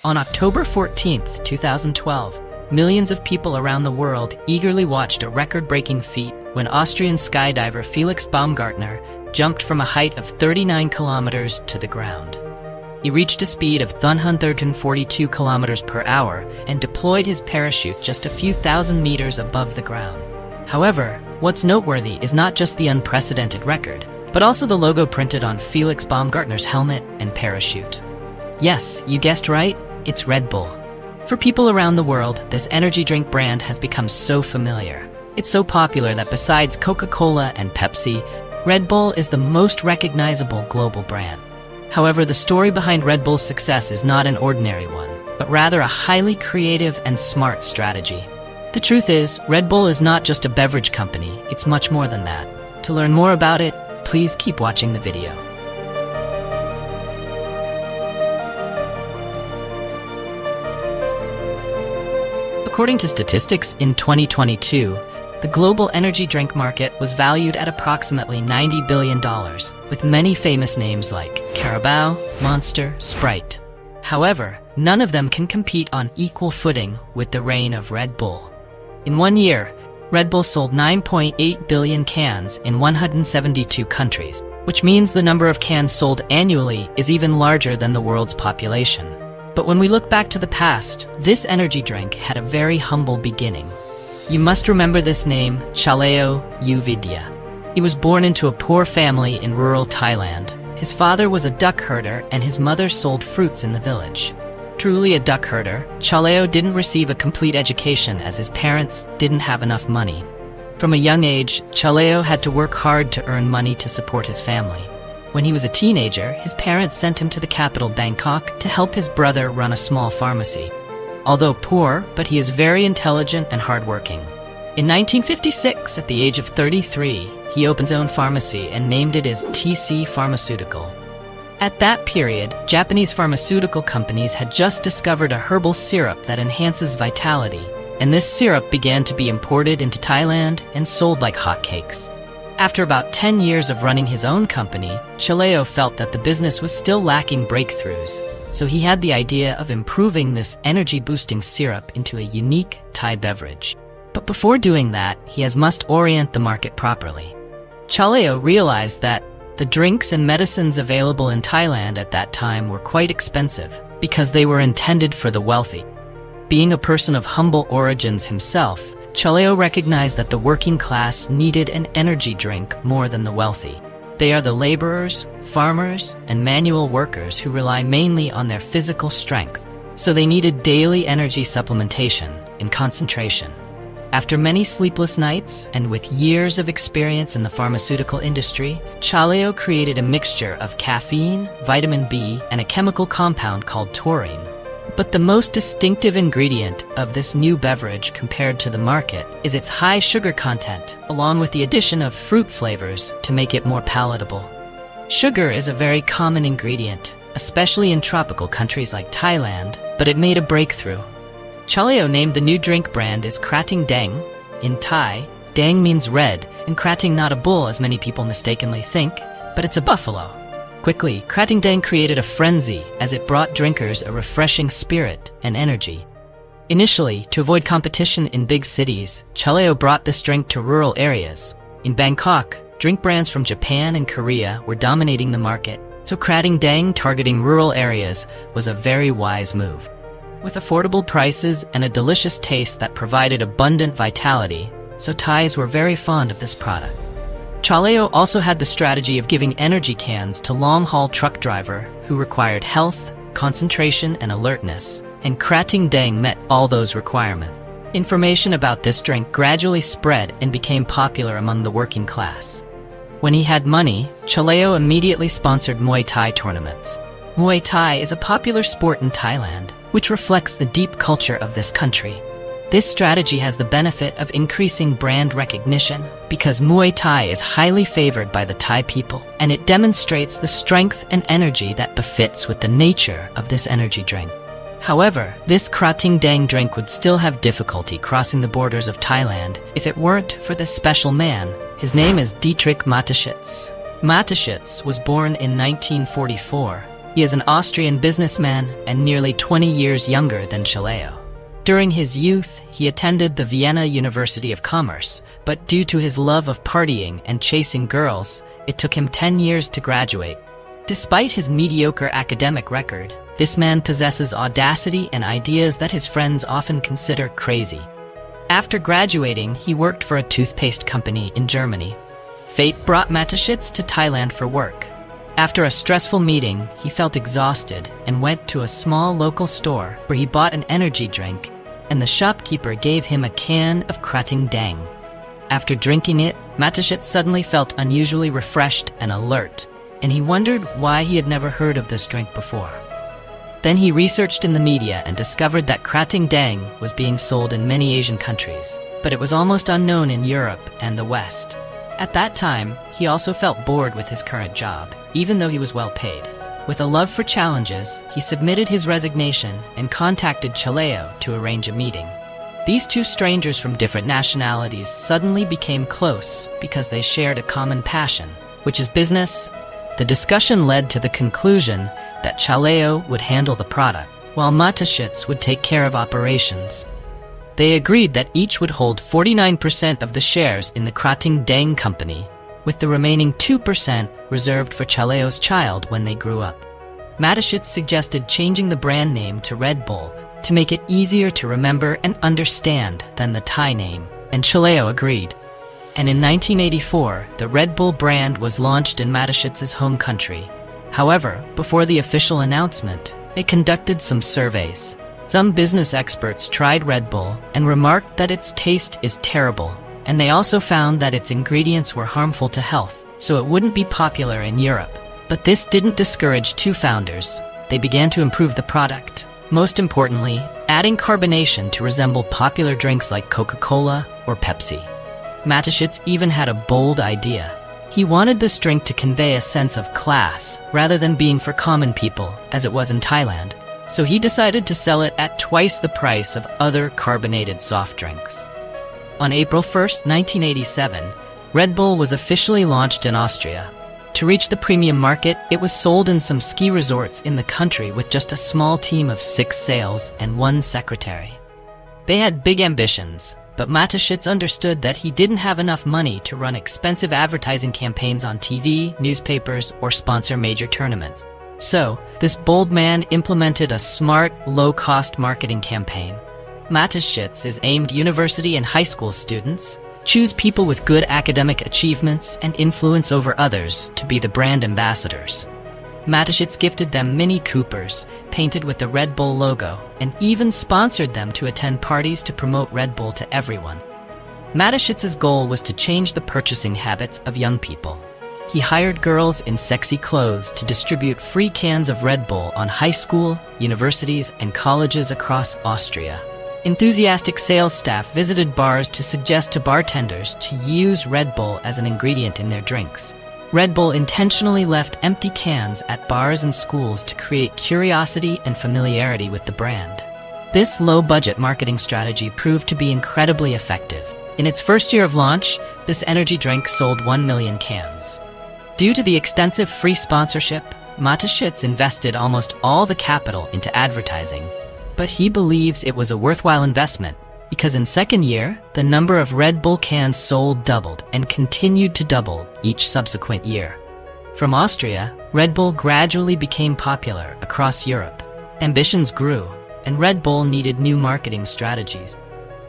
On October 14, 2012, millions of people around the world eagerly watched a record-breaking feat when Austrian skydiver Felix Baumgartner jumped from a height of 39 kilometers to the ground. He reached a speed of 142 kilometers per hour and deployed his parachute just a few thousand meters above the ground. However, what's noteworthy is not just the unprecedented record, but also the logo printed on Felix Baumgartner's helmet and parachute. Yes, you guessed right, it's Red Bull. For people around the world, this energy drink brand has become so familiar. It's so popular that besides Coca-Cola and Pepsi, Red Bull is the most recognizable global brand. However, the story behind Red Bull's success is not an ordinary one, but rather a highly creative and smart strategy. The truth is, Red Bull is not just a beverage company, it's much more than that. To learn more about it, please keep watching the video. According to statistics in 2022, the global energy drink market was valued at approximately $90 billion, with many famous names like Carabao, Monster, Sprite. However, none of them can compete on equal footing with the reign of Red Bull. In 1 year, Red Bull sold 9.8 billion cans in 172 countries, which means the number of cans sold annually is even larger than the world's population. But when we look back to the past, this energy drink had a very humble beginning. You must remember this name, Chaleo Uvidya. He was born into a poor family in rural Thailand. His father was a duck herder and his mother sold fruits in the village. Truly a duck herder, Chaleo didn't receive a complete education as his parents didn't have enough money. From a young age, Chaleo had to work hard to earn money to support his family. When he was a teenager, his parents sent him to the capital Bangkok to help his brother run a small pharmacy. Although poor, but he is very intelligent and hardworking. In 1956, at the age of 33, he opened his own pharmacy and named it as TC Pharmaceutical. At that period, Japanese pharmaceutical companies had just discovered a herbal syrup that enhances vitality, and this syrup began to be imported into Thailand and sold like hotcakes. After about 10 years of running his own company, Chaleo felt that the business was still lacking breakthroughs, so he had the idea of improving this energy-boosting syrup into a unique Thai beverage. But before doing that, he must orient the market properly. Chaleo realized that the drinks and medicines available in Thailand at that time were quite expensive because they were intended for the wealthy. Being a person of humble origins himself, Chaleo recognized that the working class needed an energy drink more than the wealthy. They are the laborers, farmers, and manual workers who rely mainly on their physical strength, so they needed daily energy supplementation and concentration. After many sleepless nights, and with years of experience in the pharmaceutical industry, Chaleo created a mixture of caffeine, vitamin B, and a chemical compound called taurine. But the most distinctive ingredient of this new beverage compared to the market is its high sugar content, along with the addition of fruit flavors to make it more palatable. Sugar is a very common ingredient, especially in tropical countries like Thailand, but it made a breakthrough. Chaleo named the new drink brand as Krating Daeng. In Thai, Daeng means red, and Krating not a bull as many people mistakenly think, but it's a buffalo. Quickly, Krating Daeng created a frenzy as it brought drinkers a refreshing spirit and energy. Initially, to avoid competition in big cities, Chaleo brought this drink to rural areas. In Bangkok, drink brands from Japan and Korea were dominating the market, so Krating Daeng targeting rural areas was a very wise move. With affordable prices and a delicious taste that provided abundant vitality, so Thais were very fond of this product. Chaleo also had the strategy of giving energy cans to long-haul truck driver who required health, concentration, and alertness, and Krating Daeng met all those requirements. Information about this drink gradually spread and became popular among the working class. When he had money, Chaleo immediately sponsored Muay Thai tournaments. Muay Thai is a popular sport in Thailand, which reflects the deep culture of this country. This strategy has the benefit of increasing brand recognition because Muay Thai is highly favored by the Thai people, and it demonstrates the strength and energy that befits with the nature of this energy drink. However, this Krating Daeng drink would still have difficulty crossing the borders of Thailand if it weren't for this special man. His name is Dietrich Mateschitz. Mateschitz was born in 1944. He is an Austrian businessman and nearly 20 years younger than Chaleo. During his youth, he attended the Vienna University of Commerce, but due to his love of partying and chasing girls, it took him 10 years to graduate. Despite his mediocre academic record, this man possesses audacity and ideas that his friends often consider crazy. After graduating, he worked for a toothpaste company in Germany. Fate brought Mateschitz to Thailand for work. After a stressful meeting, he felt exhausted and went to a small local store where he bought an energy drink, and the shopkeeper gave him a can of Krating Daeng. After drinking it, Mateschitz suddenly felt unusually refreshed and alert, and he wondered why he had never heard of this drink before. Then he researched in the media and discovered that Krating Daeng was being sold in many Asian countries, but it was almost unknown in Europe and the West. At that time, he also felt bored with his current job, even though he was well paid. With a love for challenges, he submitted his resignation and contacted Chaleo to arrange a meeting. These two strangers from different nationalities suddenly became close because they shared a common passion, which is business. The discussion led to the conclusion that Chaleo would handle the product, while Mateschitz would take care of operations. They agreed that each would hold 49% of the shares in the Krating Daeng company, with the remaining 2% reserved for Chaleo's child when they grew up. Mateschitz suggested changing the brand name to Red Bull to make it easier to remember and understand than the Thai name, and Chaleo agreed. And in 1984, the Red Bull brand was launched in Mateschitz's home country. However, before the official announcement, they conducted some surveys. Some business experts tried Red Bull and remarked that its taste is terrible, and they also found that its ingredients were harmful to health, so it wouldn't be popular in Europe. But this didn't discourage two founders. They began to improve the product. Most importantly, adding carbonation to resemble popular drinks like Coca-Cola or Pepsi. Mateschitz even had a bold idea. He wanted this drink to convey a sense of class rather than being for common people, as it was in Thailand. So he decided to sell it at twice the price of other carbonated soft drinks. On April 1st, 1987, Red Bull was officially launched in Austria. To reach the premium market, it was sold in some ski resorts in the country with just a small team of 6 sales and 1 secretary. They had big ambitions, but Mateschitz understood that he didn't have enough money to run expensive advertising campaigns on TV, newspapers, or sponsor major tournaments. So, this bold man implemented a smart, low-cost marketing campaign. Mateschitz is aimed university and high school students, choose people with good academic achievements and influence over others to be the brand ambassadors. Mateschitz gifted them Mini Coopers, painted with the Red Bull logo, and even sponsored them to attend parties to promote Red Bull to everyone. Mateschitz's goal was to change the purchasing habits of young people. He hired girls in sexy clothes to distribute free cans of Red Bull on high school, universities, and colleges across Austria. Enthusiastic sales staff visited bars to suggest to bartenders to use Red Bull as an ingredient in their drinks. Red Bull intentionally left empty cans at bars and schools to create curiosity and familiarity with the brand. This low-budget marketing strategy proved to be incredibly effective. In its first year of launch, this energy drink sold 1 million cans. Due to the extensive free sponsorship, Mateschitz invested almost all the capital into advertising. But he believes it was a worthwhile investment because in second year, the number of Red Bull cans sold doubled and continued to double each subsequent year. From Austria, Red Bull gradually became popular across Europe. Ambitions grew, and Red Bull needed new marketing strategies.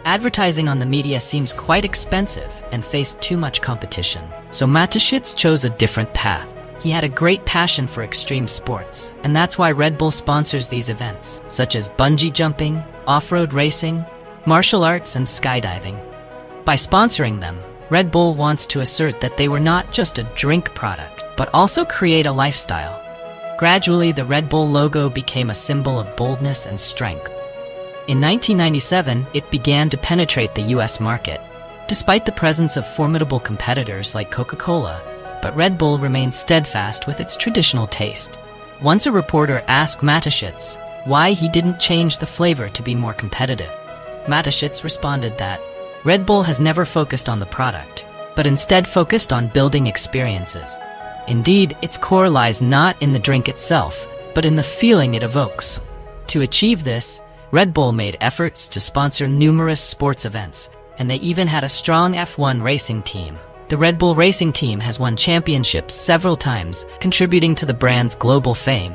Advertising on the media seems quite expensive and faced too much competition, so Mateschitz chose a different path. He had a great passion for extreme sports, and that's why Red Bull sponsors these events, such as bungee jumping, off-road racing, martial arts, and skydiving. By sponsoring them, Red Bull wants to assert that they were not just a drink product, but also create a lifestyle. Gradually, the Red Bull logo became a symbol of boldness and strength. In 1997, it began to penetrate the US market, despite the presence of formidable competitors like Coca-Cola, but Red Bull remained steadfast with its traditional taste. Once a reporter asked Mateschitz why he didn't change the flavor to be more competitive. Mateschitz responded that Red Bull has never focused on the product, but instead focused on building experiences. Indeed, its core lies not in the drink itself, but in the feeling it evokes. To achieve this, Red Bull made efforts to sponsor numerous sports events, and they even had a strong F1 racing team. The Red Bull racing team has won championships several times, contributing to the brand's global fame.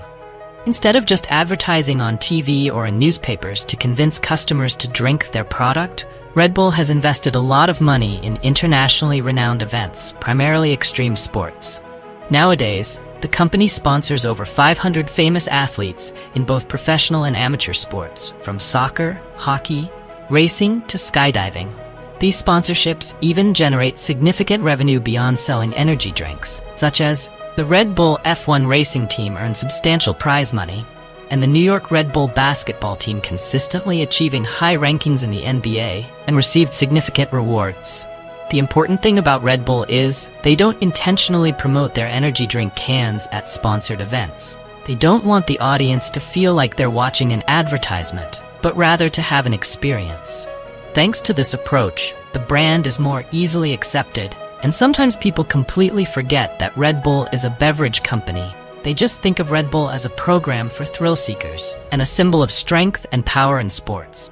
Instead of just advertising on TV or in newspapers to convince customers to drink their product, Red Bull has invested a lot of money in internationally renowned events, primarily extreme sports. Nowadays, the company sponsors over 500 famous athletes in both professional and amateur sports, from soccer, hockey, racing to skydiving. These sponsorships even generate significant revenue beyond selling energy drinks, such as the Red Bull F1 racing team earns substantial prize money, and the New York Red Bull basketball team consistently achieving high rankings in the NBA and received significant rewards. The important thing about Red Bull is they don't intentionally promote their energy drink cans at sponsored events. They don't want the audience to feel like they're watching an advertisement, but rather to have an experience. Thanks to this approach, the brand is more easily accepted, and sometimes people completely forget that Red Bull is a beverage company. They just think of Red Bull as a program for thrill seekers and a symbol of strength and power in sports.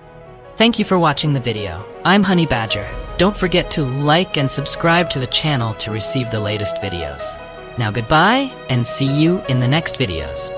Thank you for watching the video. I'm Honey Badger. Don't forget to like and subscribe to the channel to receive the latest videos. Now goodbye, and see you in the next videos.